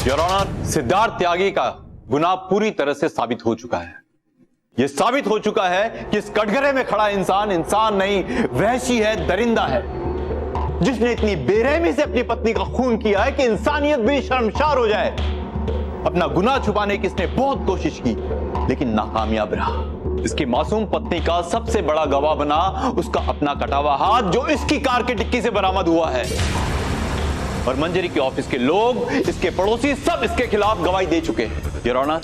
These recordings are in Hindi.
योर ऑनर, सिद्धार्थ त्यागी का गुनाह पूरी तरह से साबित हो चुका है। यह साबित हो चुका है कि इस कटघरे में खड़ा इंसान इंसान नहीं, वहशी है, दरिंदा है, जिसने इतनी बेरहमी से अपनी पत्नी का खून किया है कि इंसानियत भी शर्मसार हो जाए। अपना गुनाह छुपाने की इसने बहुत कोशिश की, लेकिन नाकामयाब रहा। इसकी मासूम पत्नी का सबसे बड़ा गवाह बना उसका अपना कटा हुआ हाथ, जो इसकी कार की डिक्की से बरामद हुआ है। और मंजरी के ऑफिस के लोग, इसके पड़ोसी, सब इसके खिलाफ गवाही दे चुके हैं। योर ऑनर,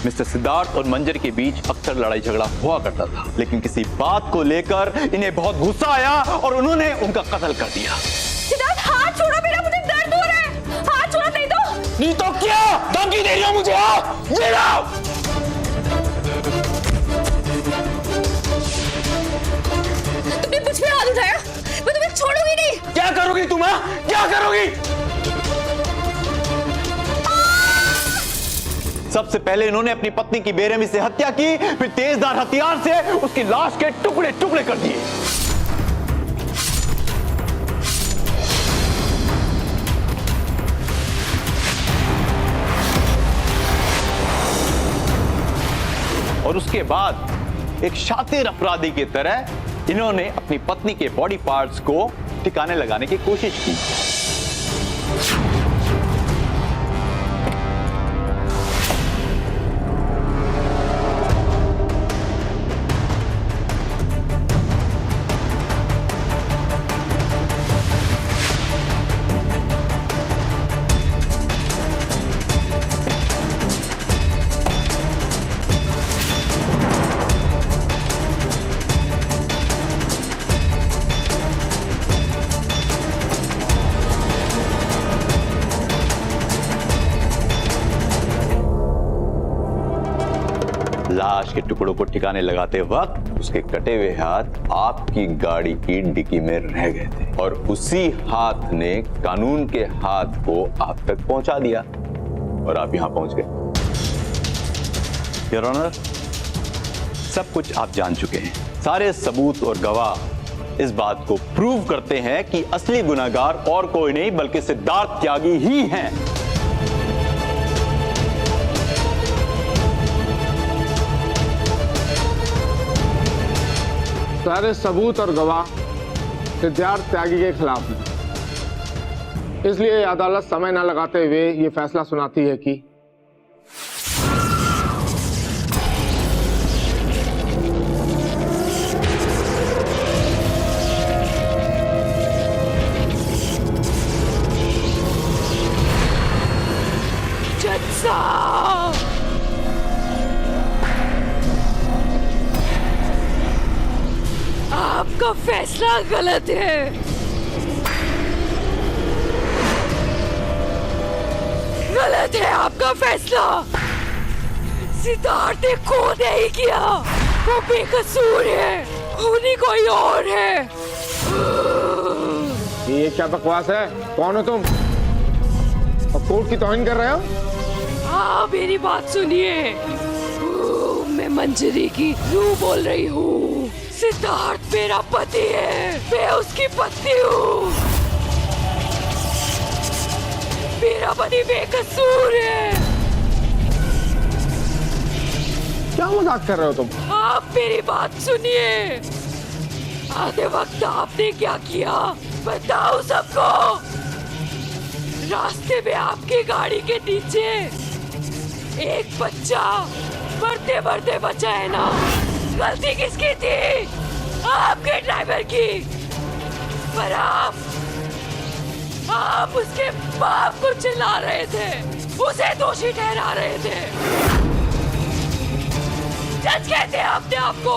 मिस्टर सिद्धार्थ और मंजरी के बीच अक्सर लड़ाई झगड़ा हुआ करता था, लेकिन किसी बात को लेकर इन्हें बहुत गुस्सा आया और उन्होंने उनका कत्ल कर दिया। सिद्धार्थ, हाथ छोड़ो मेरा, मुझे दर्द हो रहा है। हाथ छोड़ो, नहीं तो। नहीं तो क्या धमकी दे रही हो मुझे? ये लो। तुमने मुझ पे हाथ उठाया, मैं तुम्हें छोड़ूंगी नहीं। क्या करोगी तुम? क्या करोगी? सबसे पहले इन्होंने अपनी पत्नी की बेरहमी से हत्या की, फिर तेजधार हथियार से उसकी लाश के टुकड़े टुकड़े कर दिए। और उसके बाद एक शातिर अपराधी की तरह इन्होंने अपनी पत्नी के बॉडी पार्ट्स को ठिकाने लगाने की कोशिश की। लाश के टुकड़ों को ठिकाने लगाते वक्त उसके कटे हुए हाथ आपकी गाड़ी की डिक्की में रह गए थे, और उसी हाथ ने कानून के हाथ को आप तक पहुंचा दिया और आप यहां पहुंच गए। योर ऑनर, सब कुछ आप जान चुके हैं। सारे सबूत और गवाह इस बात को प्रूव करते हैं कि असली गुनाहगार और कोई नहीं बल्कि सिद्धार्थ त्यागी ही हैं। सारे सबूत और गवाह सिद्धार्थ त्यागी के खिलाफ हैं। इसलिए अदालत समय न लगाते हुए ये फैसला सुनाती है कि जज साहब, आपका फैसला गलत है। गलत है आपका फैसला। सिद्धार्थ ने खून नहीं किया, वो बेकसूर है, खूनी कोई और है। ये क्या बकवास है? कौन हो तुम और कोर्ट की तौहीन कर रहे हो? हाँ, मेरी बात सुनिए। मैं मंजरी की रूह बोल रही हूँ। सिद्धार्थ मेरा पति है, मैं उसकी पत्नी हूँ। मेरा पति बेकसूर है। क्या मजाक कर रहे हो तुम? आप मेरी बात सुनिए। आधे वक्त आपने क्या किया बताओ सबको। रास्ते में आपकी गाड़ी के नीचे एक बच्चा मरते मरते बचा है ना। गलती किसकी थी? आपके ड्राइवर की। पर आप उसके बाप को चिल्ला रहे थे, उसे दोषी ठहरा रहे थे। जज कहते हैं अपने आप को,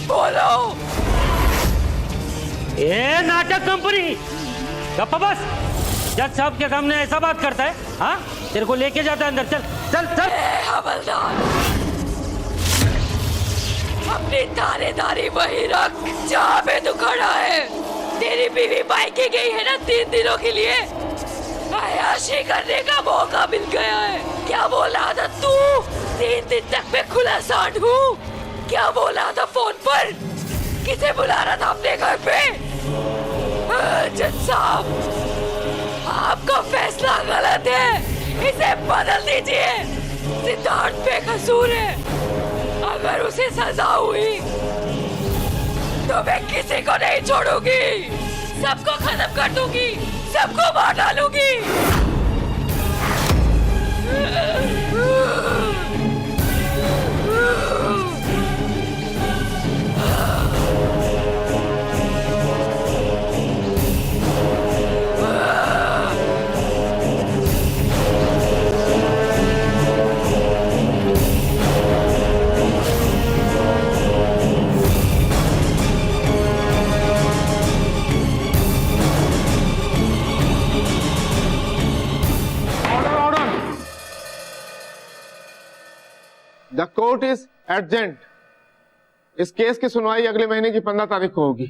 बोलो। ये नाटक कंपनी गप्पा बस। जज साहब के सामने ऐसा बात करता है? हाँ, तेरे को लेके जाता है अंदर, चल चल चल। हवलदार, अपनी थानेदारी वही रख जहाँ पे तू खड़ा है। तेरी बीवी मायके गई है ना 3 दिनों के लिए, अय्याशी करने का मौका मिल गया है। क्या बोला था तू? 3 दिन तक मैं खुला सांड हूँ। क्या बोला था फोन पर? किसे बुला रहा था अपने घर पे? जज साहब, आपका फैसला गलत है, इसे बदल दीजिए। सिद्धार्थ बेकसूर है, अगर उसे सजा हुई तो मैं किसी को नहीं छोड़ूंगी, सबको खत्म कर दूंगी, सबको मार डालूंगी। The court is adjourned. इस केस की सुनवाई अगले महीने की 15 तारीख को होगी।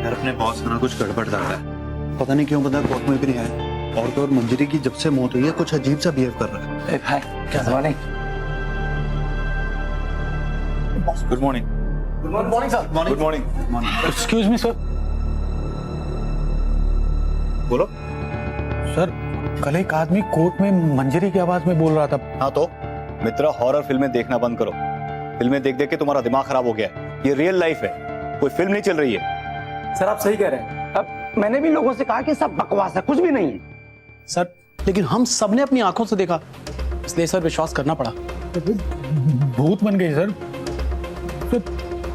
यार अपने बॉस का ना कुछ गड़बड़ लग रहा है, पता नहीं क्यों बंदा कोर्ट में भी नहीं आया। और तो और मंजरी की जब से मौत हुई है कुछ अजीब सा बिहेव कर रहा है। हाय, क्या morning. Good morning. Good morning sir. Good morning. Excuse me sir. बोलो। सर, कल एक आदमी कोर्ट में मंजरी की आवाज में बोल रहा था। हाँ तो मित्रा, हॉरर फिल्में देखना बंद करो। फिल्में देख देख के तुम्हारा दिमाग खराब हो गया है। ये रियल लाइफ है, कोई फिल्म नहीं चल रही है। सर आप सही कह रहे हैं। अब मैंने भी लोगों से कहा कि सब बकवास है, कुछ भी नहीं है। सर लेकिन हम सबने अपनी आंखों से देखा, इसलिए सर विश्वास करना पड़ा। भूत बन गई सर।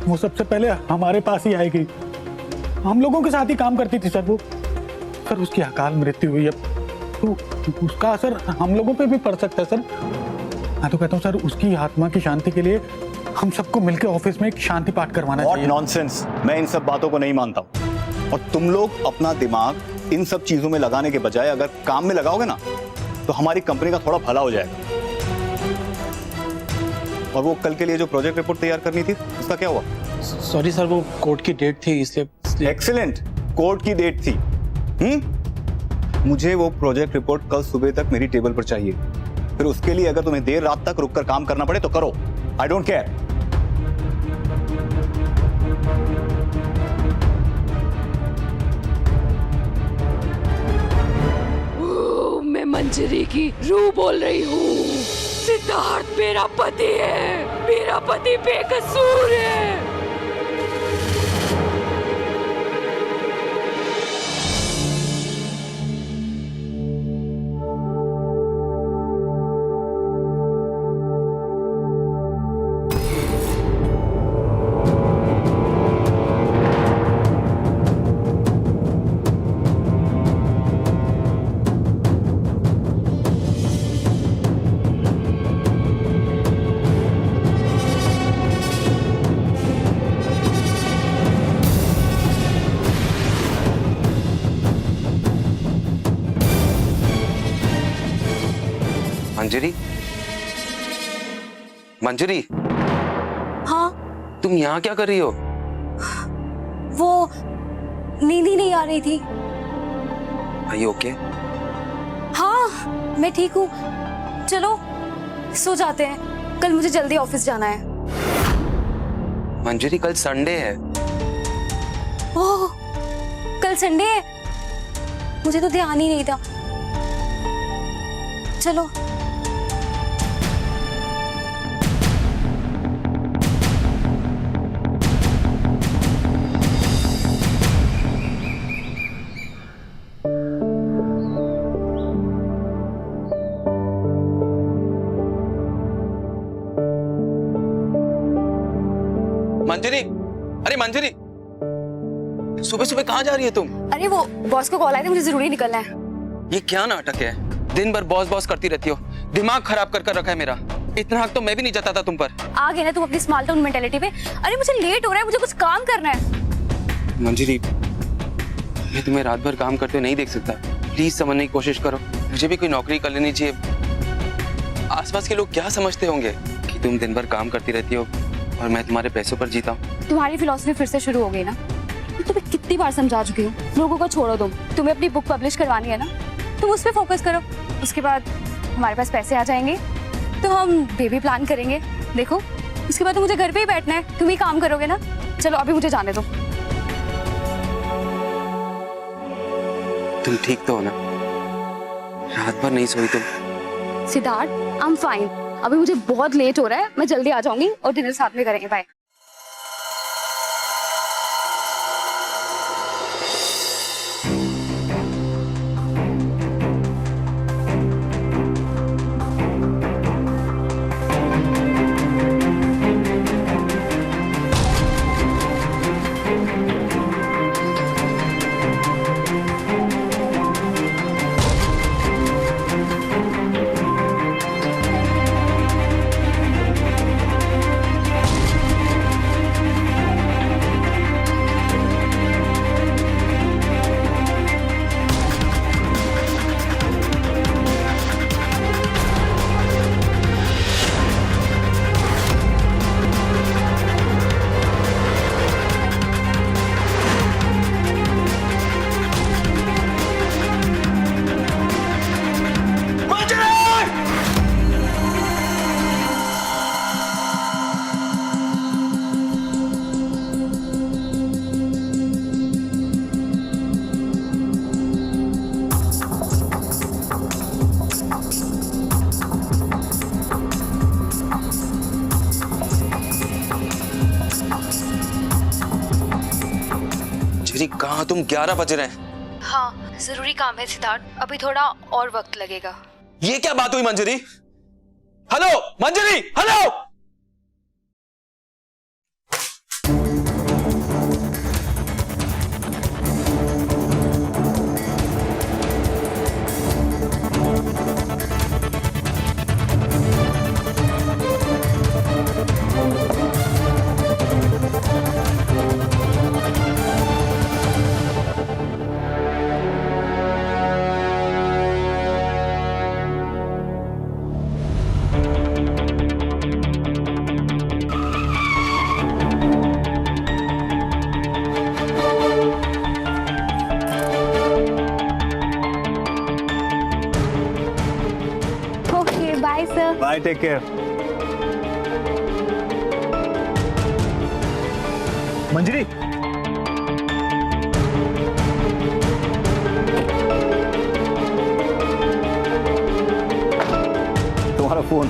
वो सबसे पहले हमारे पास ही आएगी, हम लोगों के साथ ही काम करती थी सर वो। सर उसकी अकाल मृत्यु हुई है तो उसका असर हम लोगों पे भी पड़ सकता है सर। मैं तो कहता हूँ सर, उसकी आत्मा की शांति के लिए हम सबको मिलकर ऑफिस में एक शांति पाठ करवाना चाहिए। What nonsense! मैं इन सब बातों को नहीं मानता हूँ। और तुम लोग अपना दिमाग इन सब चीजों में लगाने के बजाय अगर काम में लगाओगे ना तो हमारी कंपनी का थोड़ा भला हो जाएगा। और वो कल के लिए जो प्रोजेक्ट रिपोर्ट तैयार करनी थी उसका क्या हुआ? सॉरी सर, वो कोर्ट की डेट थी इसलिए। एक्सीलेंट, कोर्ट की डेट थी। मुझे वो प्रोजेक्ट रिपोर्ट कल सुबह तक मेरी टेबल पर चाहिए। फिर उसके लिए अगर तुम्हें देर रात तक रुककर काम करना पड़े तो करो, आई डोंट केयर। मैं मंजरी की रूह बोल रही हूँ। सिद्धार्थ मेरा पति है, मेरा पति बेकसूर है। मंजरी, मंजरी, हाँ तुम यहाँ क्या कर रही हो? वो नींद ही नहीं आ रही थी। Are you okay? हाँ मैं ठीक हूँ, चलो सो जाते हैं, कल मुझे जल्दी ऑफिस जाना है। मंजरी कल संडे है। ओह कल संडे है, मुझे तो ध्यान ही नहीं था। चलो मंजरी, अरे मंजरी, सुबह सुबह कहाँ जा रही है तुम? अरे वो बॉस को कॉल आया था, मुझे जरूरी निकलना है। ये क्या नाटक है? दिन भर बॉस बॉस करती रहती हो, दिमाग खराब कर रखा है मेरा। इतना हक तो मैं भी नहीं जताता तुम पर। आ गए ना तुम अपनी स्मॉल टाउन मेंटेलिटी पे। अरे मुझे लेट हो रहा है, मुझे कुछ काम करना है। मंजरी, मैं तुम्हें रात भर काम करते नहीं देख सकता। प्लीज समझने की कोशिश करो। मुझे भी कोई नौकरी कर लेनी चाहिए। आसपास के लोग क्या समझते होंगे कि तुम दिन भर काम करती रहती हो और मैं तुम्हारे पैसों पर जीता हूँ। तुम्हारी फिलॉसफी फिर से शुरू हो गई ना। मैं तुम्हें कितनी बार समझा चुकी हूँ, लोगों को छोड़ो तुम। तुम्हें अपनी बुक पब्लिश करवानी है ना, तुम उस पर फोकस करो। उसके बाद हमारे पास पैसे आ जाएंगे तो हम बेबी प्लान करेंगे। देखो, उसके बाद तो मुझे घर पे ही बैठना है, तुम ही काम करोगे ना। चलो अभी मुझे जाने दो। तुम ठीक तो हो ना? रात भर नहीं सोई तुम? Siddharth, I am fine. अभी मुझे बहुत लेट हो रहा है, मैं जल्दी आ जाऊंगी और डिनर साथ में करेंगे। बाय। कहाँ तुम? 11 बज रहे हैं। हाँ, जरूरी काम है सिद्धार्थ, अभी थोड़ा और वक्त लगेगा। ये क्या बात हुई Manjari? Hello Manjari, hello. Bye sir. Bye, take care. Manjari, तुम्हारा फोन।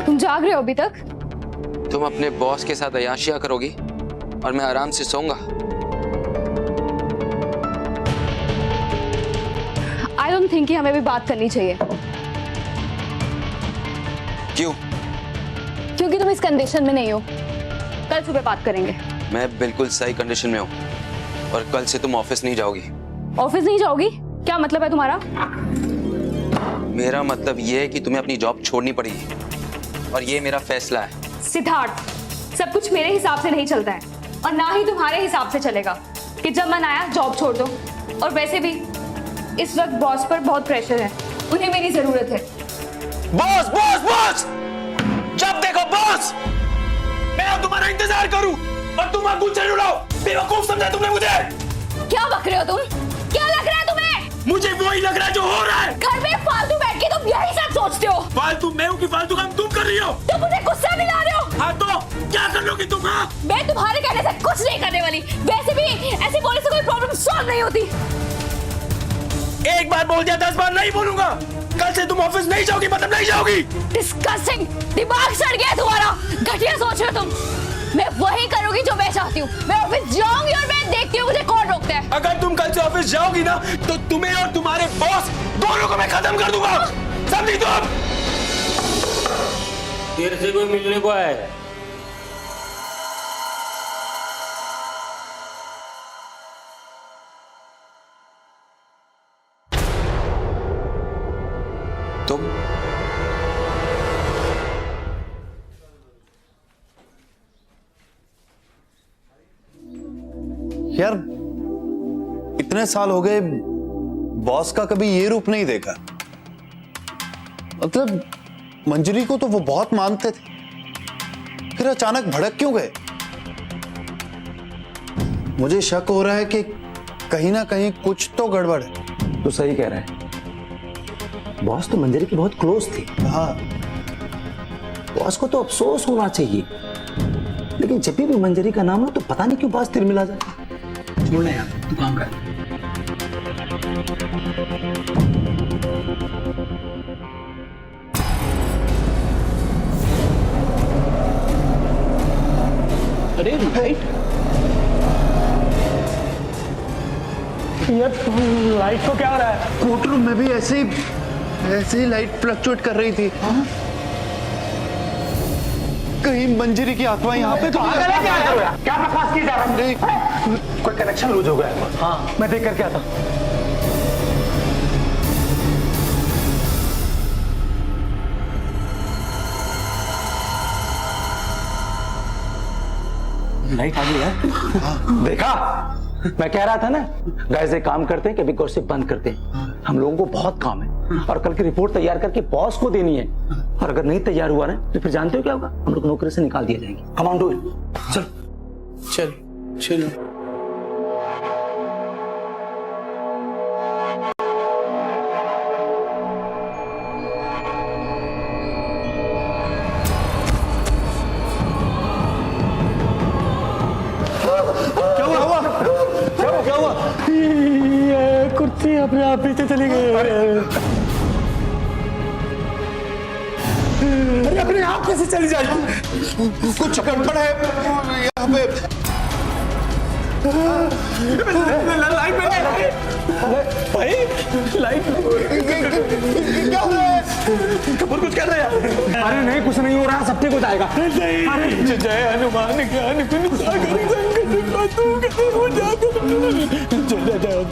तुम जाग रहे हो अभी तक? तुम अपने बॉस के साथ अय्याशियां करोगी और मैं आराम से सोऊंगा। आई डोंट थिंक कि हमें भी बात करनी चाहिए। क्यों? क्योंकि तुम इस कंडीशन में नहीं हो। कल सुबह बात करेंगे। मैं बिल्कुल सही कंडीशन में हूँ और कल से तुम ऑफिस नहीं जाओगी। ऑफिस नहीं जाओगी? क्या मतलब है तुम्हारा? मेरा मतलब ये है कि तुम्हें अपनी जॉब छोड़नी पड़ेगी और ये मेरा फैसला है। सिद्धार्थ, सब कुछ मेरे हिसाब से नहीं चलता है और ना ही तुम्हारे हिसाब से चलेगा कि जब मन आया जॉब छोड़ दो। और वैसे भी इस वक्त बॉस पर बहुत प्रेशर है, उन्हें मेरी जरूरत है। बॉस बॉस बॉस, जब देखो बॉस। मैं अब तुम्हारा इंतजार करूं और तुम अब गुच्छे उड़ाओ। बेवकूफ समझा तुमने मुझे। क्या बक रहे हो तुम? क्या लग रहा है तुम्हें? मुझे वही लग रहा है जो हो रहा है। घर में फालतू बैठ के तुम यही सब सोचते हो। फालतू मैं हूँ कि फालतू काम तुम कर रही हो? तुम मुझे गुस्सा दिला रहे हो। हाँ तो क्या कर लोगी तुम? हाँ, मैं तुम्हारे कहने से कुछ नहीं करने वाली। वैसे भी ऐसे बोलने से कोई प्रॉब्लम सॉल्व नहीं होती। एक बार बोल दिया 10 बार नहीं बोलूंगा। कल से तुम ऑफिस नहीं जाओगी मतलब नहीं जाओगी। डिस्कस्टिंग, दिमाग सड़ गया तुम्हारा, घटिया सोच रहे हो तुम। मैं वही करूंगी जो मैं चाहती हूँ। मैं ऑफिस जाऊंगी और मैं देखती हूँ मुझे कौन रोकता है। अगर तुम कल से ऑफिस जाओगी ना तो तुम्हें और तुम्हारे बॉस दोनों को मैं खत्म कर दूंगा, समझी तुम? देर से कोई मिलने को आया है। तुम यार इतने साल हो गए, बॉस का कभी ये रूप नहीं देखा। मतलब मंजरी को तो वो बहुत मानते थे, फिर अचानक भड़क क्यों गए? मुझे शक हो रहा है कि कहीं ना कहीं कुछ तो गड़बड़ है। तो सही कह रहा है, बॉस तो मंजरी की बहुत क्लोज थी। हाँ, बॉस को तो अफसोस होना चाहिए, लेकिन जब भी मंजरी का नाम हो तो पता नहीं क्यों बॉस तिरमिला जाता। छोड़ यार, तू काम कर। अरे लाइट, ये लाइट को क्या हो रहा है? कोर्ट रूम में भी ऐसे ही लाइट फ्लक्चुएट कर रही थी। कहीं मंजरी की आत्मा यहाँ पे तो क्या बकवास की जा रही है? कोई कनेक्शन लूज हो गया। हाँ, मैं देख करके आता। लाइट आ गई है। देखा, मैं कह रहा था ना, गाइस एक काम करते हैं कि अभी गॉसिप बंद करते हैं। हम लोगों को बहुत काम है और कल की रिपोर्ट तैयार करके बॉस को देनी है, और अगर नहीं तैयार हुआ ना तो फिर जानते हो क्या होगा? हम लोग नौकरी से निकाल दिए जाएंगे। Come on do it. चल चल चलो। कुर्सी अपने आप पीछे चली गई। अरे अपने आप कैसे चली जाएगी? कुछ गड़बड़ है यहाँ पे। लाइट भाई, लाइट क्या हो रहा है? कपूर कुछ कर रहे हैं? अरे नहीं, कुछ नहीं हो रहा, सब ठीक हो जाएगा। अरे जय हनुमान ज्ञान गुण सागर संकट तू कैसे हो जाता। जय जय।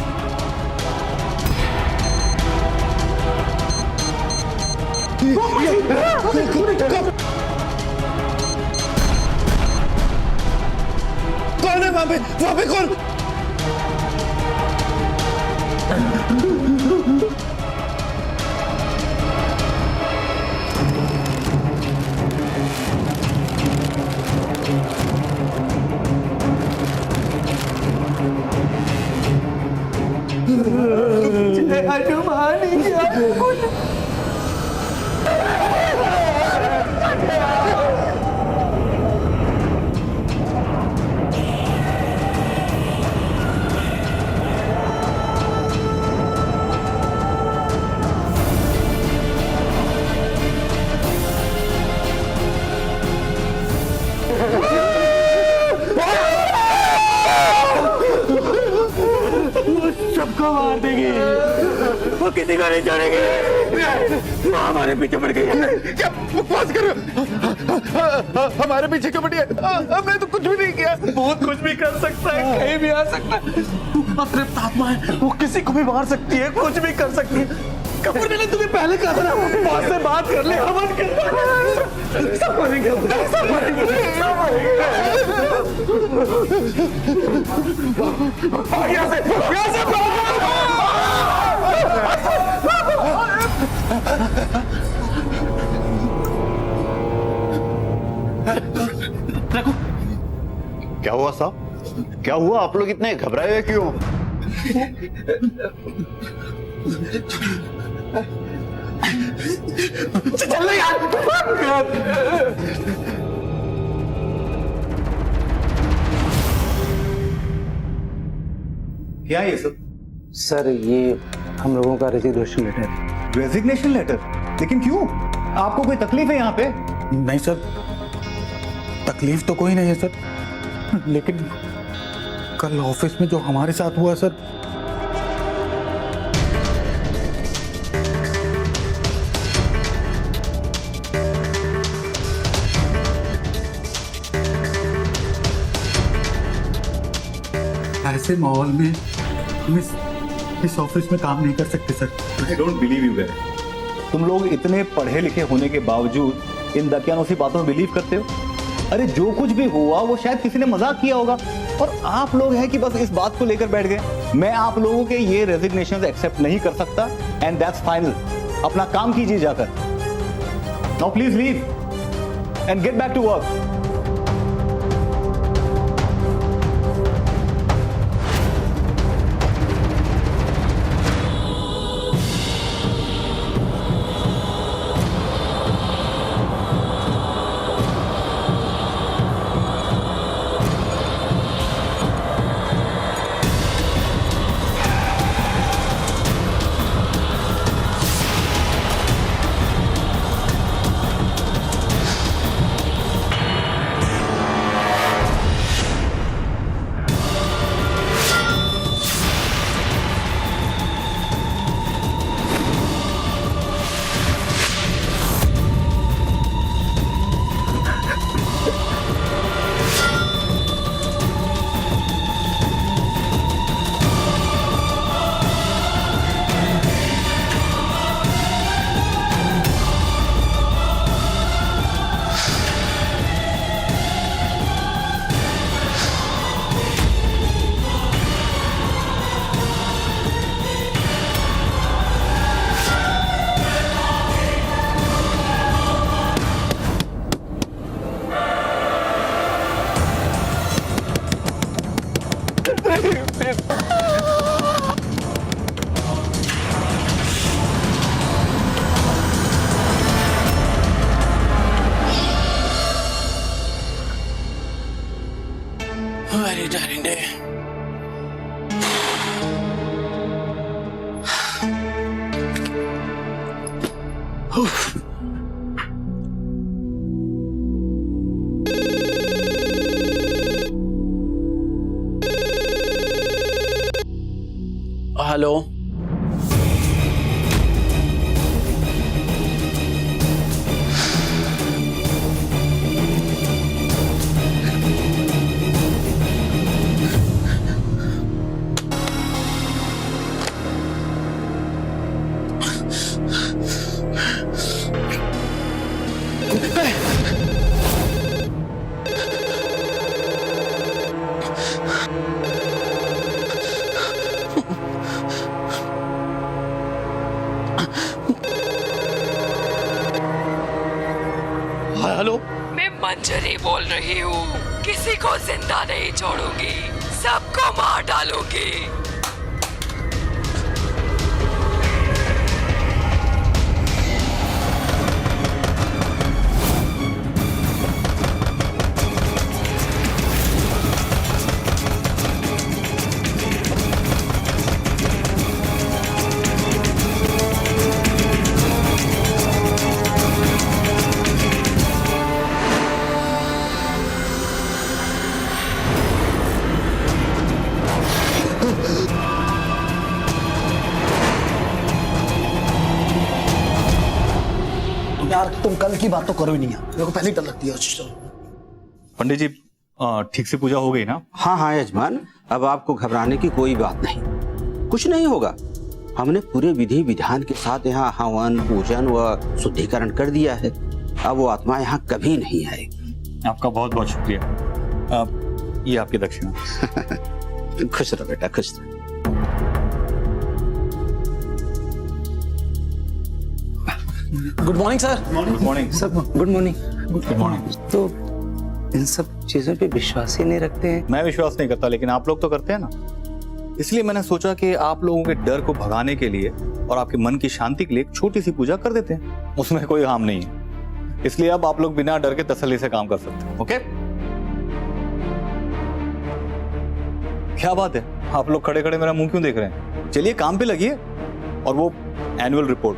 कौन है वहां पे कौन? हनुमान ज्ञान गुण सबको मार देगी, वो किसी को नहीं छोड़ेगी। वो हमारे पीछे पड़ गई है। क्या बकवास कर रहे हो? हमारे पीछे क्यों पड़ी है? हमने तो कुछ भी नहीं किया। बहुत कुछ भी कर सकता है, कहीं भी आ सकता है। अतृप्त आत्मा है, वो किसी को भी मार सकती है, कुछ भी कर सकती है। कपूर मैंने तुम्हें पहले कहा था ना, बॉस से बात कर ले, हवन कर। सब मरेंगे, सब मरेंगे। यहाँ से क्या हुआ साहब? क्या हुआ? आप लोग इतने घबराए हुए क्यों? चल यार। क्या ये सब? सर ये हम लोगों का रेजिग्नेशन लेटर। Resignation letter? लेकिन क्यों? आपको कोई तकलीफ है यहाँ पे? नहीं सर, तकलीफ तो कोई नहीं है सर, लेकिन कल ऑफिस में जो हमारे साथ हुआ सर, ऐसे माहौल में हम इस ऑफिस में काम नहीं कर सकते sir. I don't believe you guys. तुम लोग इतने पढ़े लिखे होने के बावजूद इन दकियानूसी बातों में बिलीव करते हो? अरे जो कुछ भी हुआ वो शायद किसी ने मजाक किया होगा और आप लोग हैं कि बस इस बात को लेकर बैठ गए। मैं आप लोगों के ये रेजिग्नेशन एक्सेप्ट नहीं कर सकता एंड दैट्स फाइनल। अपना काम कीजिए जाकर। Now please leave and get back to work. Very tiring day. Hello, hello, मैं मंजरी बोल रही हूँ। किसी को जिंदा नहीं छोड़ूंगी, सबको मार डालूंगी। यार तुम कल की बात तो करो ही नहीं यार, मेरे को पहले ही डर लगती है उस चीज़ से। पंडित जी ठीक से पूजा हो गई ना? हाँ हाँ यजमान, अब आपको घबराने की कोई बात नहीं, कुछ नहीं होगा। हमने पूरे विधि विधान के साथ यहाँ हवन पूजन व शुद्धिकरण कर दिया है। अब वो आत्मा यहाँ कभी नहीं आएगी। आपका बहुत बहुत शुक्रिया। ये आपकी दक्षिणा। खुश रहो बेटा, खुश रहो। Good morning sir. Good morning sir good morning. Good morning. तो इन सब चीजों पे विश्वास ही नहीं रखते हैं। मैं विश्वास नहीं करता, लेकिन आप लोग तो करते हैं ना, इसलिए मैंने सोचा कि आप लोगों के डर को भगाने के लिए और आपके मन की शांति के लिए एक छोटी सी पूजा कर देते हैं। उसमें कोई हार्म नहीं है, इसलिए अब आप लोग बिना डर के तसल्ली से काम कर सकते हैं। ओके, क्या बात है, आप लोग खड़े खड़े मेरा मुंह क्यों देख रहे हैं? चलिए काम पे लगिए। और वो एनुअल रिपोर्ट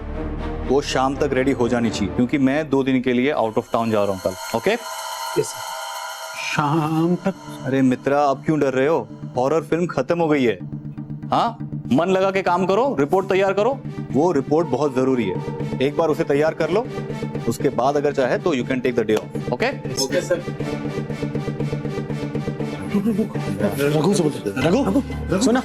वो शाम तक रेडी हो जानी चाहिए, क्योंकि मैं 2 दिन के लिए आउट ऑफ टाउन जा रहा हूँ कल। ओके? शाम तक? अरे मित्रा, अब क्यों डर रहे हो? हॉरर फिल्म खत्म हो गई है। हाँ, मन लगा के काम करो, रिपोर्ट तैयार करो। वो रिपोर्ट बहुत जरूरी है, एक बार उसे तैयार कर लो, उसके बाद अगर चाहे तो you can take the day off. Okay? Okay sir. Raghu से बोलते, रघु सुना,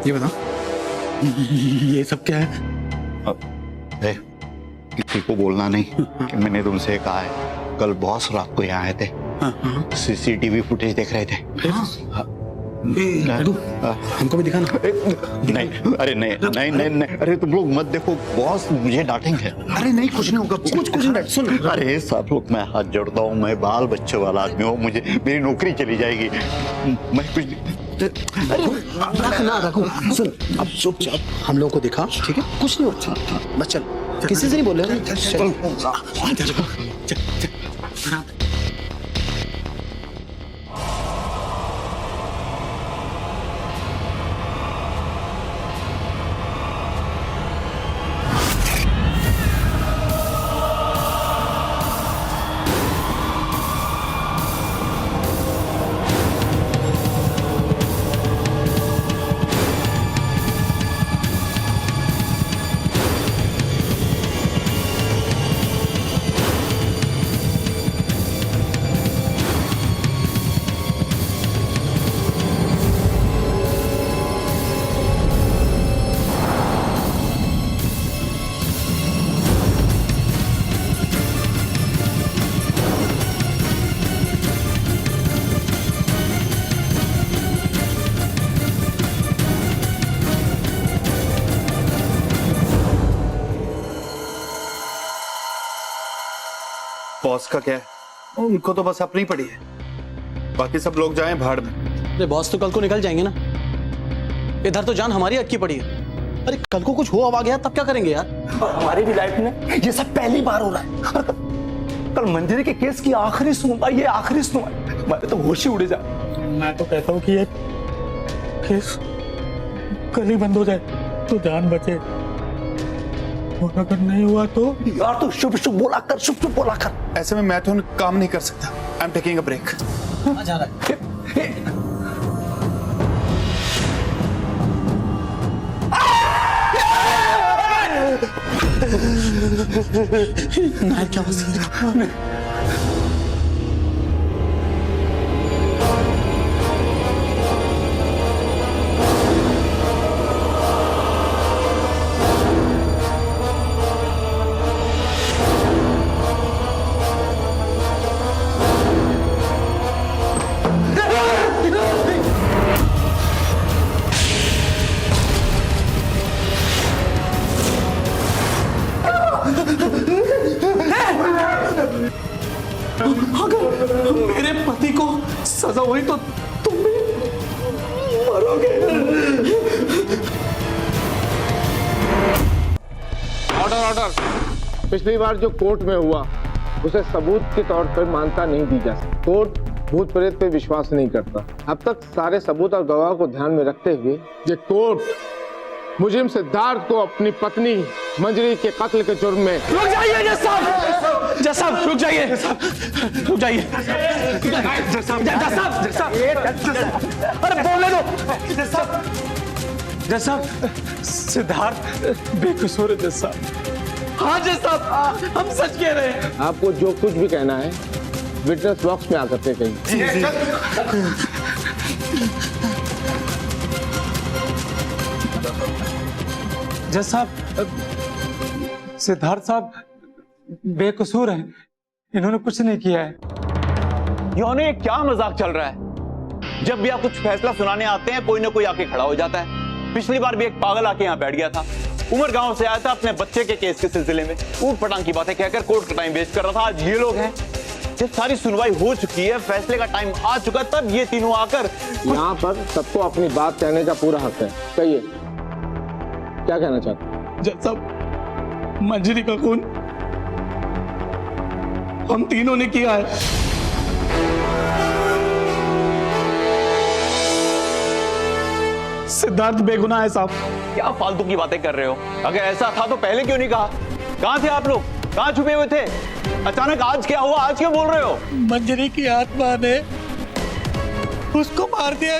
ये बता ये सब क्या है? किसी को बोलना नहीं कि मैंने तुमसे कहा है। कल बॉस रात को यहाँ आए थे, सीसीटीवी फुटेज देख रहे थे। रघु, हमको भी दिखाना। नहीं, अरे नहीं नहीं नहीं नहीं, अरे तुम लोग मत देखो, बॉस मुझे डांटेंगे। अरे नहीं, कुछ नहीं होगा, कुछ नहीं। सुन, अरे सब लोग, मैं हाथ जोड़ता हूँ, मैं बाल बच्चे वाला आदमी हूँ, मुझे मेरी नौकरी चली जाएगी, मैं कुछ। अरे ना रघु, सुन, अब चुपचाप हम लोगों को दिखा, ठीक है? कुछ नहीं होता, बस चल, किसी से नहीं बोल रहे। बॉस का क्या है, उनको तो बस अपनी पड़ी है, बाकी सब लोग जाएं भाड़ में। अरे बॉस तो कल को निकल जाएंगे ना, इधर तो जान हमारी अटकी पड़ी है। अरे कल को कुछ हो आ गया तब क्या करेंगे यार? हमारी भी लाइफ में ये सब पहली बार हो रहा है। कल मंजरी के केस की आखिरी सुनवाई, ये आखिरी सुनवाई, हमारे तो होश ही उड़ जाए। मैं तो कहता हूँ कि ये केस कल ही बंद हो जाए तो जान बचे, और अगर नहीं हुआ तो यार तू शुभ शुभ बोला कर, शुभ शुभ बोला कर। ऐसे में मैं तो काम नहीं कर सकता। I am taking a break. जा रहा है। नायक क्या बस अगर मेरे पति को सजा हुई तो तुम भी मरोगे। Order order. पिछली बार जो कोर्ट में हुआ उसे सबूत के तौर पर मान्यता नहीं दी जा सकती। कोर्ट भूत प्रेत पे विश्वास नहीं करता। अब तक सारे सबूत और गवाह को ध्यान में रखते हुए ये कोर्ट मुजरिम सिद्धार्थ को अपनी पत्नी मंजरी के कत्ल के जुर्म में। रुक जाइए जज साहब, जज साहब रुक जाइए, रुक जाइए जज साहब, अरे बोलने दो जज साहब। सिद्धार्थ बेकसूर है जज साहब। हाँ जज साहब, हम सच कह रहे हैं। आपको जो कुछ भी कहना है विटनेस बॉक्स में आकर के कहिए। जज साहब, सिद्धार्थ साहब बेकसूर हैं, इन्होंने कुछ नहीं किया है। ये क्या मजाक चल रहा है? जब भी आप कुछ फैसला सुनाने आते हैं कोई ना कोई आके खड़ा हो जाता है। पिछली बार भी एक पागल आके यहाँ बैठ गया था, उमर गांव से आया था अपने बच्चे के केस के सिलसिले में, ऊट पटांग की बातें कहकर कोर्ट का टाइम वेस्ट कर रहा था। आज ये लोग हैं, जब सारी सुनवाई हो चुकी है, फैसले का टाइम आ चुका, तब ये तीनों आकर। यहाँ पर सबको अपनी बात कहने का पूरा हक है। कहिए क्या कहना चाहते हैं? जज साहब, मंजरी का खून हम तीनों ने किया है। सिद्धार्थ बेगुनाह है साहब। क्या फालतू की बातें कर रहे हो? अगर ऐसा था तो पहले क्यों नहीं कहा? कहां थे आप लोग? कहां छुपे हुए थे? अचानक आज क्या हुआ? आज क्यों बोल रहे हो? मंजरी की आत्मा ने उसको मार दिया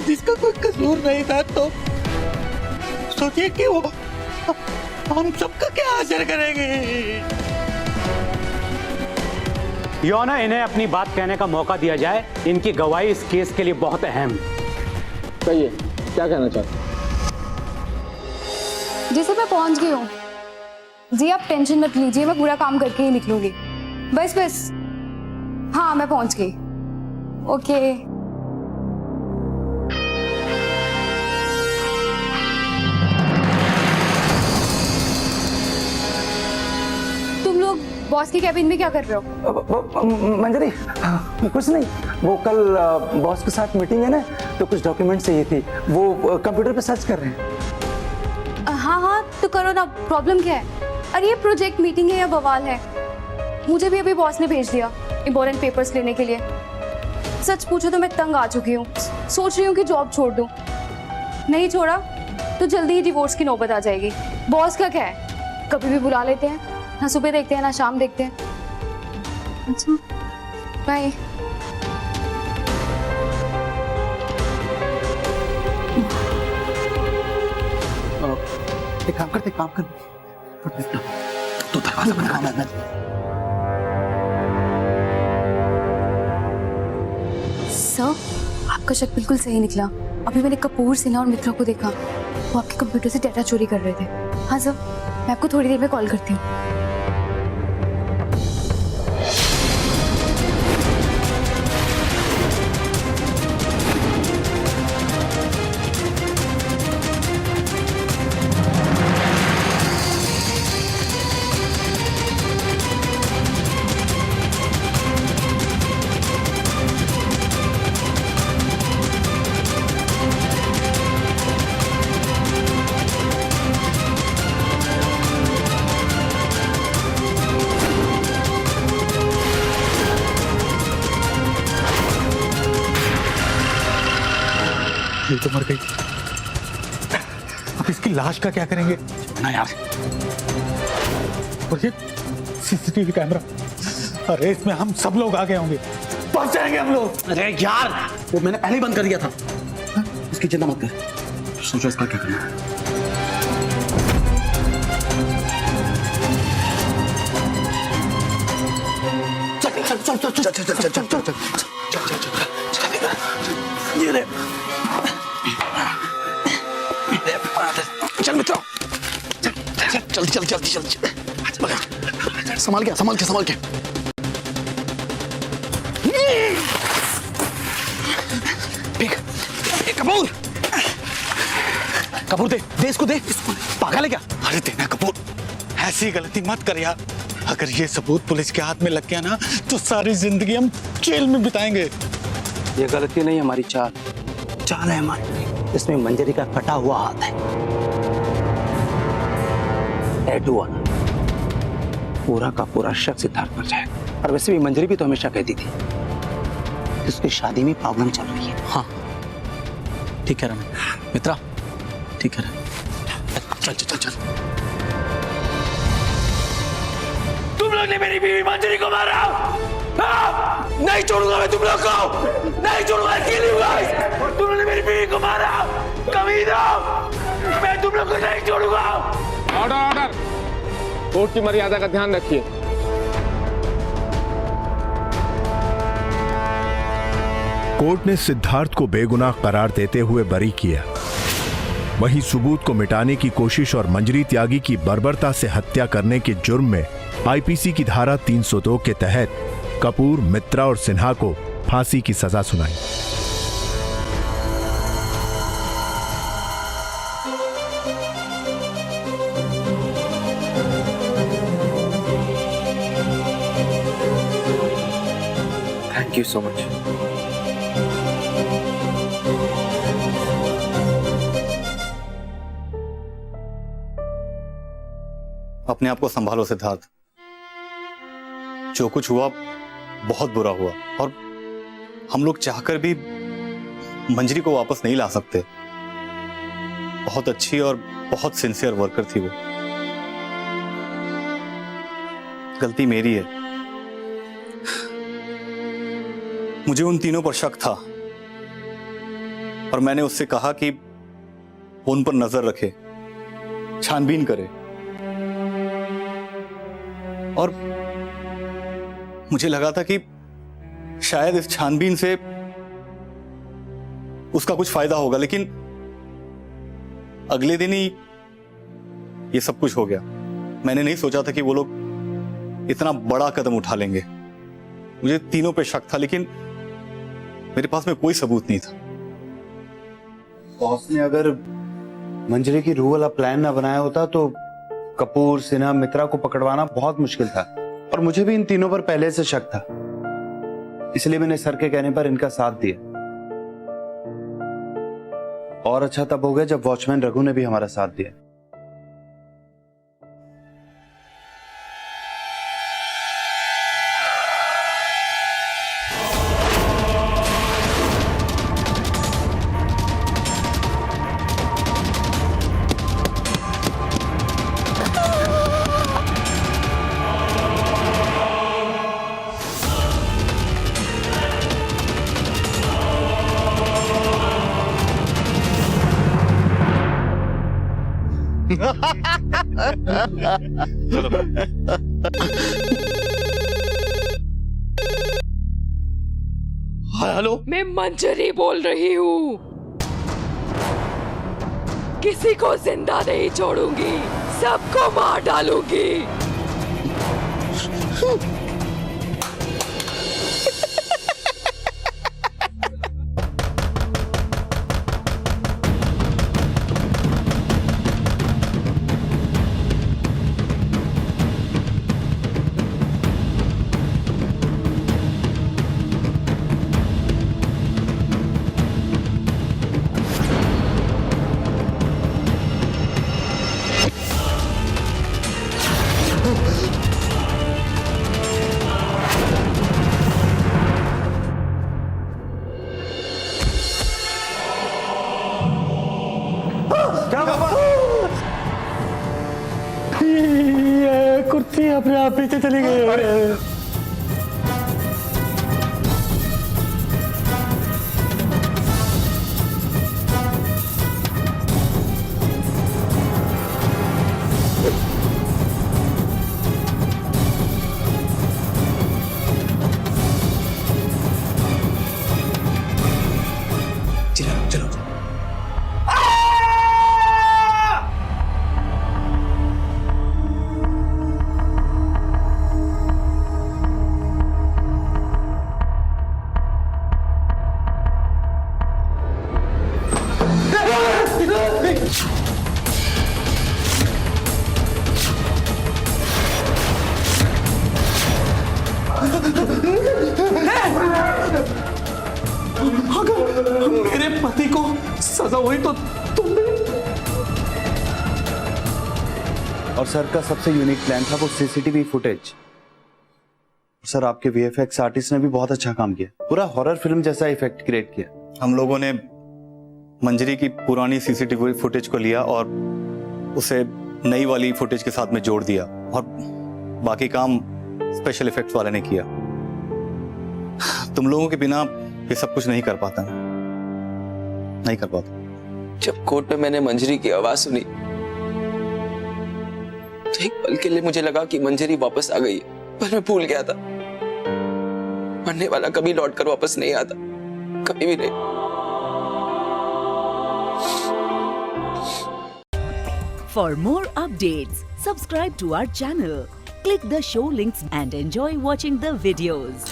जिसका कोई कसूर नहीं था। तो सोचिए कि वो हम सबका क्या असर करेंगे। योना, इन्हें अपनी बात कहने का मौका दिया जाए। इनकी गवाही इस केस के लिए बहुत अहम है। कहिए, क्या कहना चाहते हैं? जी सर, मैं पहुंच गई हूँ। जी आप टेंशन मत लीजिए, मैं पूरा काम करके ही निकलूंगी। बस हाँ, मैं पहुंच गई। ओके। तुम लोग बॉस की कैबिन में क्या कर रहे हो? मंजरी, कुछ नहीं, वो कल बॉस के साथ मीटिंग है ना, तो कुछ डॉक्यूमेंट चाहिए थी, वो कंप्यूटर पे सर्च कर रहे हैं। हाँ तो करो ना, प्रॉब्लम क्या है? अरे ये प्रोजेक्ट मीटिंग है या बवाल है? मुझे भी अभी बॉस ने भेज दिया इंपॉर्टेंट पेपर्स लेने के लिए। सच पूछो तो मैं तंग आ चुकी हूँ। सोच रही हूँ कि जॉब छोड़ दूँ। नहीं छोड़ा तो जल्दी ही डिवोर्स की नौबत आ जाएगी। बॉस का क्या है, कभी भी बुला लेते हैं, ना सुबह देखते हैं ना शाम देखते हैं। अच्छा बाय। काम कर तो दरवाजा बंद। सर, आपका शक बिल्कुल सही निकला। अभी मैंने कपूर, सिन्हा और मित्रा को देखा, वो आपके कंप्यूटर से डाटा चोरी कर रहे थे। हाँ सर, मैं आपको थोड़ी देर में कॉल करती हूँ। ये तो मर गई। अब इसकी लाश का क्या करेंगे? ना यार, और ये सीसीटीवी कैमरा, अरे इसमें हम सब लोग आ गए होंगे, फंस जाएंगे हम लोग। अरे यार, वो मैंने पहले ही बंद कर दिया था। इसकी चिंता मत कर, सोचो इसका क्या करना है। चल। ये ले। चल मित्रों, जल्दी। संभाल के। कपूर दे इसको, दे। पागल है क्या? अरे देना कपूर, ऐसी गलती मत कर यार। अगर ये सबूत पुलिस के हाथ में लग गया ना तो सारी जिंदगी हम जेल में बिताएंगे। ये गलती नहीं, हमारी चाल है हमारी। इसमें मंजरी का कटा हुआ हाथ है। टैटू वाला पूरा का पूरा शक सिद्धार्थ पर जाएगा। और वैसे भी मंजरी भी तो हमेशा कहती थी कि उसकी शादी में प्रॉब्लम चल रही है। हाँ ठीक है मित्रा, ठीक है। चल। तुम लोग ने मेरी बीवी मंजरी को मारा। नहीं छोड़ूंगा मैं तुम लोग को, नहीं छोड़ूंगा। तुम लोगों ने मेरी बीवी को मारा, कमीनों, मैं तुम लोग को नहीं छोड़ूंगा। ऑर्डर। कोर्ट की मर्यादा का ध्यान रखिए। कोर्ट ने सिद्धार्थ को बेगुनाह करार देते हुए बरी किया। वहीं सबूत को मिटाने की कोशिश और मंजरी त्यागी की बर्बरता से हत्या करने के जुर्म में आईपीसी की धारा 302 के तहत कपूर, मित्रा और सिन्हा को फांसी की सजा सुनाई। Thank you so much. अपने आप को संभालो सिद्धार्थ। जो कुछ हुआ बहुत बुरा हुआ और हम लोग चाहकर भी मंजरी को वापस नहीं ला सकते। बहुत अच्छी और बहुत सिंसियर वर्कर थी वो। गलती मेरी है, मुझे उन तीनों पर शक था और मैंने उससे कहा कि उन पर नजर रखे, छानबीन करे। और मुझे लगा था कि शायद इस छानबीन से उसका कुछ फायदा होगा, लेकिन अगले दिन ही ये सब कुछ हो गया। मैंने नहीं सोचा था कि वो लोग इतना बड़ा कदम उठा लेंगे। मुझे तीनों पे शक था, लेकिन मेरे पास में कोई सबूत नहीं था। बॉस ने अगर मंजरी की रूह वाला प्लान ना बनाया होता तो कपूर, सिन्हा, मित्रा को पकड़वाना बहुत मुश्किल था। और मुझे भी इन तीनों पर पहले से शक था, इसलिए मैंने सर के कहने पर इनका साथ दिया। और अच्छा तब हो गया जब वॉचमैन रघु ने भी हमारा साथ दिया। हेलो, मैं मंजरी बोल रही हूँ। किसी को जिंदा नहीं छोड़ूंगी, सबको मार डालूंगी। ये कुर्सी अपने आप पीछे चली गई। अगर मेरे पति को सजा हुई तो तुम भी। और सर का सबसे यूनिक प्लान था वो सीसीटीवी फुटेज। सर आपके वीएफएक्स आर्टिस्ट ने भी बहुत अच्छा काम किया, पूरा हॉरर फिल्म जैसा इफेक्ट क्रिएट किया। हम लोगों ने मंजरी की पुरानी सीसीटीवी फुटेज को लिया और उसे नई वाली फुटेज के साथ में जोड़ दिया और बाकी काम स्पेशल इफेक्ट्स वाले ने किया। तुम लोगों के बिना ये सब कुछ नहीं कर पाता, नहीं कर पाता। जब कोर्ट में मैंने मंजरी की आवाज सुनी तो एक पल के लिए मुझे लगा कि मंजरी वापस आ गई, पर मैं भूल गया था मरने वाला कभी लौट कर वापस नहीं आता, कभी भी नहीं। For more updates, subscribe to our channel, click the show links and enjoy watching the videos.